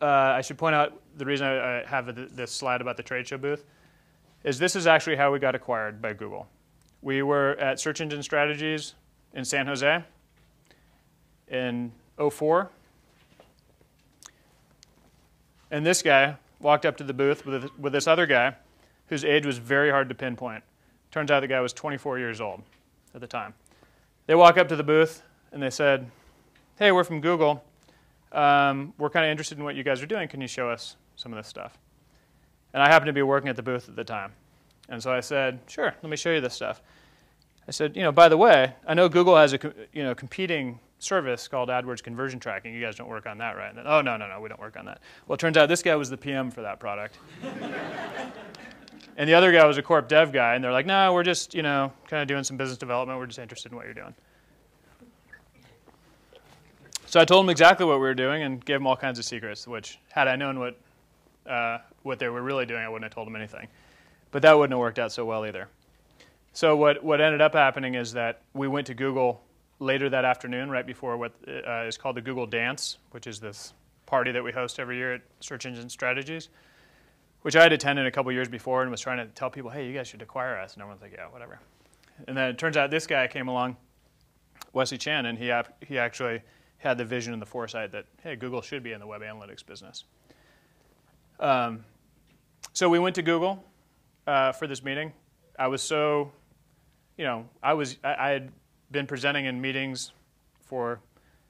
I should point out the reason I have this slide about the trade show booth is this is actually how we got acquired by Google. We were at Search Engine Strategies in San Jose in '04. And this guy walked up to the booth with this other guy whose age was very hard to pinpoint. Turns out the guy was 24 years old at the time. They walk up to the booth and they said, hey, we're from Google. We're kind of interested in what you guys are doing. Can you show us some of this stuff? And I happened to be working at the booth at the time. And so I said, sure, let me show you this stuff. I said, by the way, I know Google has a competing service called AdWords Conversion Tracking. You guys don't work on that, right? And then, oh, no, we don't work on that. Well, it turns out this guy was the PM for that product. And the other guy was a corp dev guy, and they're like, no, we're just, kind of doing some business development. We're just interested in what you're doing. So I told them exactly what we were doing and gave them all kinds of secrets, which had I known what they were really doing, I wouldn't have told them anything. But that wouldn't have worked out so well either. So what ended up happening is that we went to Google later that afternoon, right before what is called the Google Dance, which is this party that we host every year at Search Engine Strategies, which I had attended a couple years before and was trying to tell people, hey, you guys should acquire us. And everyone's like, yeah, whatever. And then it turns out this guy came along, Wesley Chan, and he actually had the vision and the foresight that, hey, Google should be in the web analytics business. So we went to Google for this meeting. I was so, I had been presenting in meetings for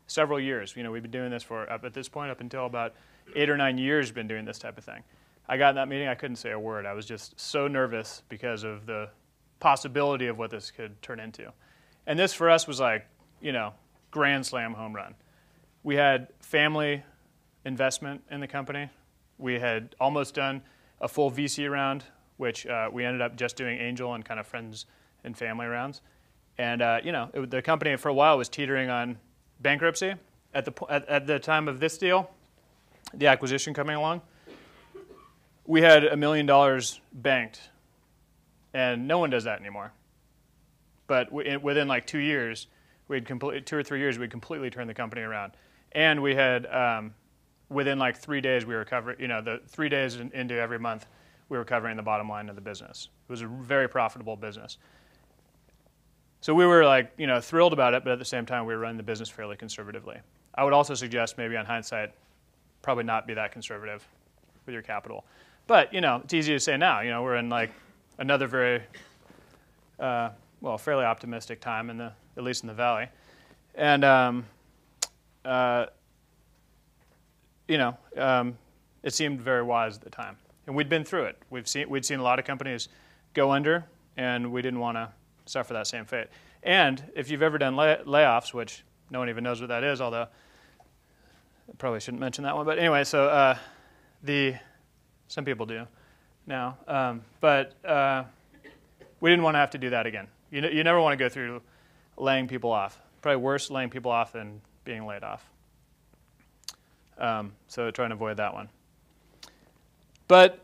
several years. We've been doing this for, up at this point, up until about 8 or 9 years, been doing this type of thing. I got in that meeting, I couldn't say a word. I was just so nervous because of the possibility of what this could turn into. And this for us was like, grand slam home run. We had family investment in the company. We had almost done a full VC round, which we ended up just doing angel and kind of friends and family rounds. And the company for a while was teetering on bankruptcy. At the time of this deal, the acquisition coming along, we had $1 million banked, and no one does that anymore. But within like 2 years, 2 or 3 years, we'd completely turned the company around. And we had, within like 3 days, we were covering, the 3 days into every month, we were covering the bottom line of the business. It was a very profitable business. So we were like, thrilled about it, but at the same time, we were running the business fairly conservatively. I would also suggest maybe on hindsight, probably not be that conservative with your capital. But, it's easy to say now. We're in like another very, fairly optimistic time, at least in the Valley. And, it seemed very wise at the time. And we'd been through it. We'd seen a lot of companies go under, and we didn't want to suffer that same fate. And if you've ever done layoffs, which no one even knows what that is, although I probably shouldn't mention that one. But anyway, so some people do now. But we didn't want to have to do that again. You never want to go through laying people off. Probably worse laying people off than being laid off. So try and avoid that one. But,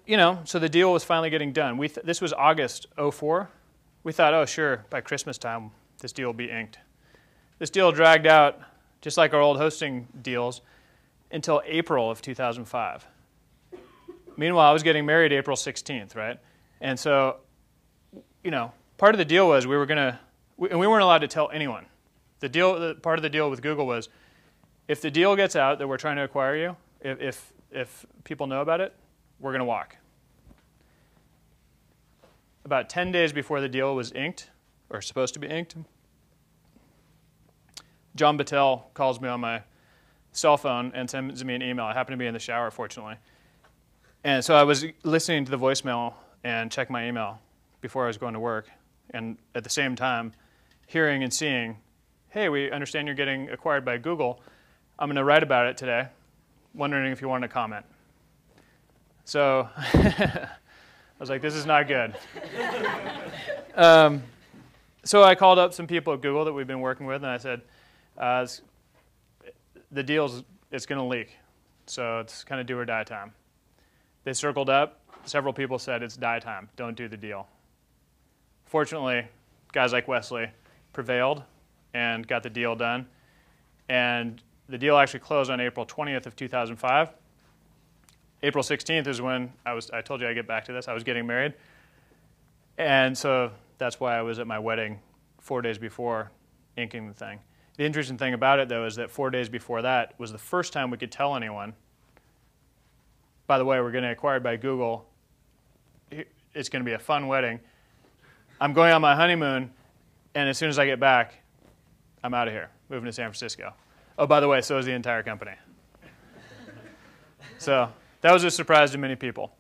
so the deal was finally getting done. This was August '04. We thought, oh, sure, by Christmas time, this deal will be inked. This deal dragged out, just like our old hosting deals, until April of 2005. Meanwhile, I was getting married April 16th, right? And so, part of the deal was we weren't allowed to tell anyone. Part of the deal with Google was, if the deal gets out that we're trying to acquire you, if people know about it, we're going to walk. About 10 days before the deal was inked, or supposed to be inked, John Battelle calls me on my cell phone and sends me an email. I happened to be in the shower, fortunately. And so I was listening to the voicemail and checked my email before I was going to work. And at the same time, hearing and seeing, hey, we understand you're getting acquired by Google. I'm going to write about it today, wondering if you want to comment. So I was like, this is not good. So I called up some people at Google that we've been working with, and I said, the deal's going to leak, so it's kind of do or die time. They circled up. Several people said, it's die time. Don't do the deal. Fortunately, guys like Wesley prevailed and got the deal done. And the deal actually closed on April 20th of 2005. April 16th is when I told you I'd get back to this. I was getting married. And so that's why I was at my wedding 4 days before inking the thing. The interesting thing about it, though, is that 4 days before that was the first time we could tell anyone, by the way, we're getting acquired by Google. It's going to be a fun wedding. I'm going on my honeymoon, and as soon as I get back, I'm out of here, moving to San Francisco. Oh, by the way, so is the entire company. So that was a surprise to many people.